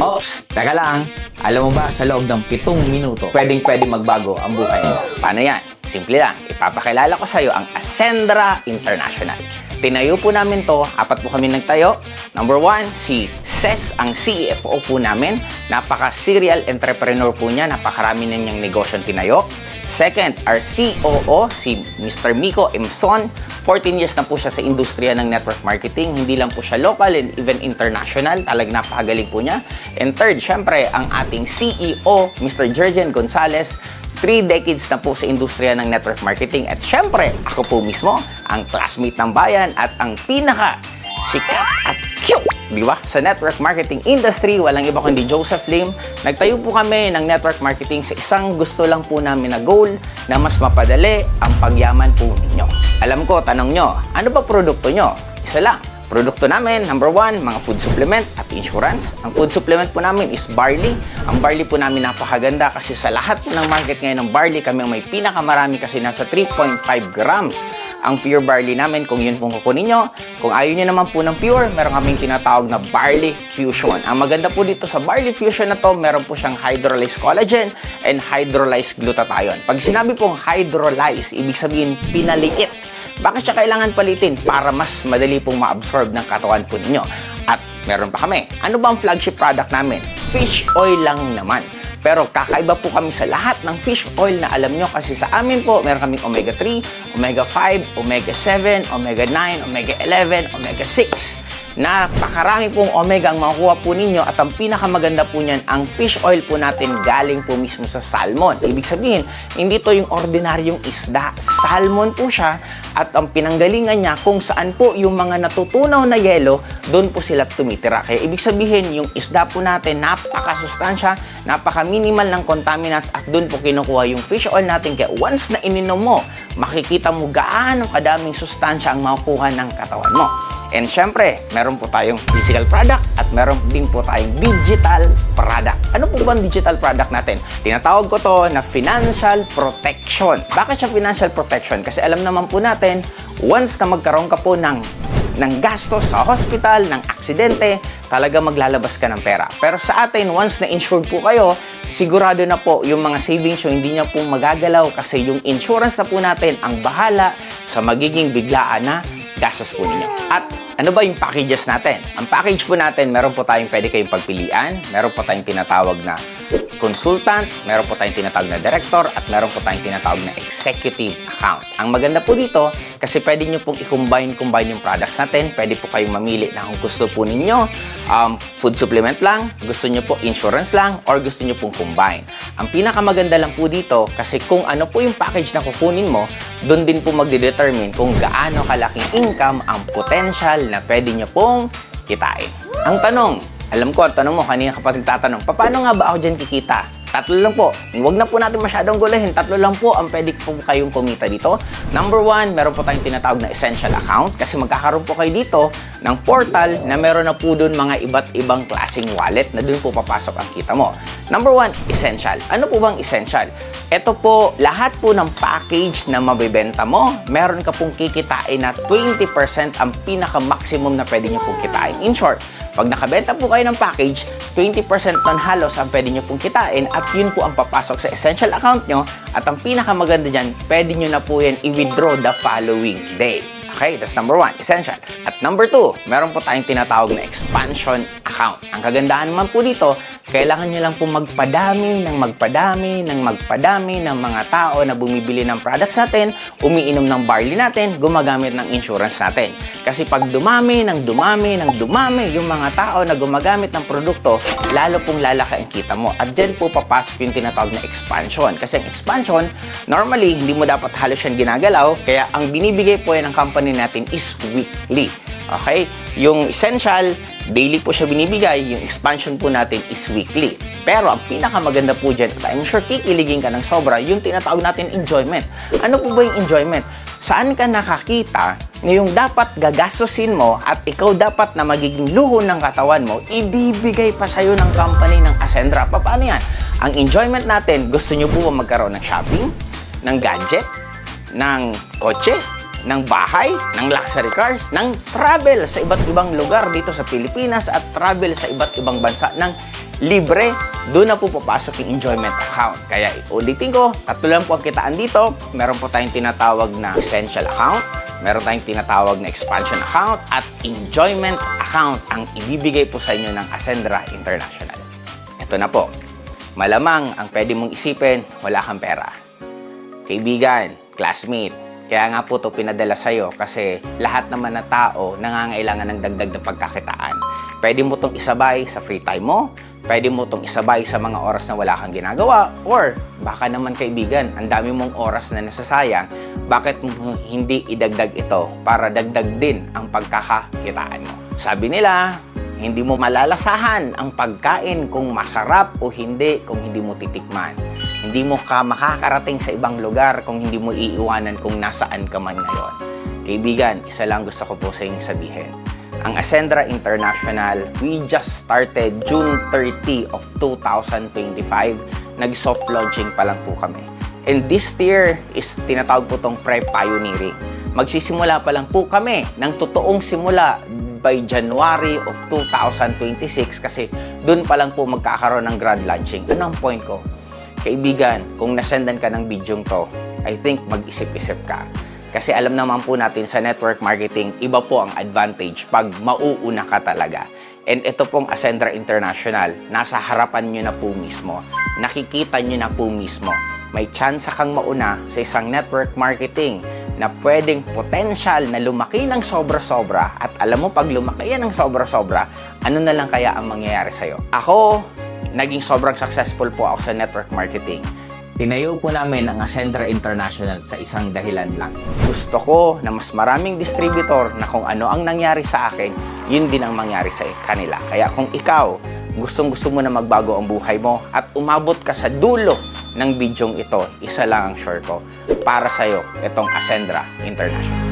Ops, teka lang. Alam mo ba, sa loob ng 7 minuto, pwedeng magbago ang buhay mo. Paano yan? Simple lang. Ipapakilala ko sa iyo ang Ascendra International. Tinayo po namin to, 4 po kami nagtayo. Number 1, si Ces, ang CFO po namin. Napaka-serial entrepreneur po niya. Napakarami na niyang negosyong tinayo. Second, our COO, si Mr. Miko Emson. 14 years na po siya sa industriya ng network marketing. Hindi lang po siya local and even international. Talagang napakagaling po niya. And third, syempre, ang ating CEO, Mr. Jergen Gonzalez. 3 decades na po sa industriya ng network marketing. At syempre, ako po mismo, ang classmate ng bayan at ang pinaka sikat at cute, di ba? Sa network marketing industry, walang iba kundi Joseph Lim. Nagtayo po kami ng network marketing sa isang gusto lang po namin na goal na mas mapadali ang pagyaman po ninyo. Alam ko, tanong nyo, ano ba produkto nyo? Isa lang. Produkto namin, number 1, mga food supplement at insurance. Ang food supplement po namin is barley. Ang barley po namin napakaganda kasi sa lahat po ng market ngayon ng barley, kami ang may pinakamarami kasi nasa 3.5 grams. Ang pure barley namin, kung yun pong kukunin nyo. Kung ayaw nyo naman po ng pure, meron kaming tinatawag na barley fusion. Ang maganda po dito sa barley fusion na to, meron po siyang hydrolyzed collagen and hydrolyzed glutathione. Pag sinabi pong hydrolyzed, ibig sabihin pinaliit. Bakit siya kailangan palitin? Para mas madali pong ma-absorb ng katawan po ninyo. At meron pa kami. Ano ba ang flagship product namin? Fish oil lang naman. Pero kakaiba po kami sa lahat ng fish oil na alam nyo kasi sa amin po, meron kaming omega-3, omega-5, omega-7, omega-9, omega-11, omega-6. Napakarami pong omega ang makukuha po ninyo at ang pinakamaganda po niyan, ang fish oil po natin galing po mismo sa salmon. Ibig sabihin, hindi to yung ordinaryong isda. Salmon po siya at ang pinanggalingan niya kung saan po yung mga natutunaw na yelo, doon po sila tumitira. Kaya ibig sabihin, yung isda po natin, napakasustansya, napaka-minimal ng contaminants at doon po kinukuha yung fish oil natin. Kaya once na ininom mo, makikita mo gaano kadaming sustansya ang makukuha ng katawan mo. And syempre, meron po tayong physical product at meron din po tayong digital product. Ano po ba ang digital product natin? Tinatawag ko to na financial protection. Bakit siya financial protection? Kasi alam naman po natin, once na magkaroon ka po ng gastos sa hospital, ng aksidente, talaga maglalabas ka ng pera. Pero sa atin, once na insured po kayo, sigurado na po yung mga savings yung hindi niya po magagalaw kasi yung insurance na po natin ang bahala sa magiging biglaan na gastos po ninyo. At ano ba yung packages natin? Ang package po natin, meron po tayong pwede kayong pagpilian, meron po tayong tinatawag na consultant, meron po tayong tinatawag na director, at meron po tayong tinatawag na executive account. Ang maganda po dito, kasi pwede nyo pong i-combine yung products natin. Pwede po kayong mamili na kung gusto po ninyo, food supplement lang, gusto nyo po insurance lang, or gusto nyo pong combine. Ang pinakamaganda lang po dito, kasi kung ano po yung package na kukunin mo, doon din po magdedetermine kung gaano kalaking income ang potential na pwede nyo pong kitain. Ang tanong, alam ko, ang tanong mo, kanina ka pa nagtatanong, paano nga ba ako dyan kikita? 3 lang po. Huwag na po natin masyadong gulahin. 3 lang po ang pwede po kayong kumita dito. Number 1, meron po tayong tinatawag na essential account kasi magkakaroon po kayo dito ng portal na meron na po doon mga iba't ibang klaseng wallet na doon po papasok ang kita mo. Number 1, essential. Ano po bang essential? Ito po, lahat po ng package na mabibenta mo, meron ka pong kikitain na 20% ang pinaka-maximum na pwede nyo pong kitain. In short, pag nakabenta po kayo ng package, 20% nun halos ang pwede nyo pong kitain at yun po ang papasok sa essential account nyo at ang pinakamaganda dyan, pwede nyo na po yan i-withdraw the following day. Okay, that's number 1, essential. At number 2, meron po tayong tinatawag na expansion account. Ang kagandahan naman po dito, kailangan nyo lang po magpadami ng mga tao na bumibili ng products natin, umiinom ng barley natin, gumagamit ng insurance natin. Kasi pag dumami yung mga tao na gumagamit ng produkto, lalo pong lalaki ang kita mo. At dyan po papasok yung tinatawag na expansion. Kasi ang expansion, normally, hindi mo dapat halos yan ginagalaw, kaya ang binibigay po yan ng company natin is weekly. Okay? Yung essential, daily po siya binibigay. Yung expansion po natin is weekly. Pero ang pinakamaganda po dyan, at I'm sure kikiligin ka ng sobra, yung tinatawag natin enjoyment. Ano po ba yung enjoyment? Saan ka nakakita na yung dapat gagastusin mo at ikaw dapat na magiging luho ng katawan mo, ibibigay pa sa'yo ng company ng Ascendra. Paano yan? Ang enjoyment natin, gusto nyo po ba magkaroon ng shopping, ng gadget, ng kotse, ng bahay, ng luxury cars, ng travel sa iba't ibang lugar dito sa Pilipinas at travel sa iba't ibang bansa ng libre. Doon na po papasok yung enjoyment account. Kaya ulitin ko, tatlo lang po ang kitaan dito. Meron po tayong tinatawag na essential account, meron tayong tinatawag na expansion account, at enjoyment account ang ibibigay po sa inyo ng Ascendra International. Ito na po. Malamang ang pwede mong isipin, wala kang pera. Kaibigan, classmate, kaya nga po ito pinadala sa'yo kasi lahat naman na tao nangangailangan ng dagdag na pagkakitaan. Pwede mo itong isabay sa free time mo, pwede mo itong isabay sa mga oras na wala kang ginagawa, or baka naman kaibigan, ang dami mong oras na nasasayang, bakit mo hindi idagdag ito para dagdag din ang pagkakakitaan mo? Sabi nila, hindi mo malalasahan ang pagkain kung masarap o hindi kung hindi mo titikman. Hindi mo ka makakarating sa ibang lugar kung hindi mo iiwanan kung nasaan ka man ngayon. Kaibigan, isa lang gusto ko po sa inyong sabihin. Ang Ascendra International, we just started June 30 of 2025. Nag-soft launching pa lang po kami. And this tier is tinatawag po itong pre-pioneering. Magsisimula pa lang po kami ng totoong simula by January of 2026 kasi dun pa lang po magkakaroon ng grand launching. Ano ang point ko? Kaibigan, kung nasendan ka ng bidyong to, I think mag-isip-isip ka. Kasi alam naman po natin sa network marketing, iba po ang advantage pag mauuna ka talaga. And ito pong Ascendra International, nasa harapan nyo na po mismo. Nakikita nyo na po mismo. May chance kang mauna sa isang network marketing na pwedeng potential na lumaki ng sobra-sobra. At alam mo, pag lumaki yan ng sobra-sobra, ano na lang kaya ang mangyayari sa'yo? Ako, naging sobrang successful po ako sa network marketing. Tinayo po namin ang Ascendra International sa isang dahilan lang. Gusto ko na mas maraming distributor na kung ano ang nangyari sa akin, yun din ang mangyari sa kanila. Kaya kung ikaw, gustong-gusto mo na magbago ang buhay mo at umabot ka sa dulo ng bidyong ito, isa lang ang sure ko. Para sa'yo, itong Ascendra International.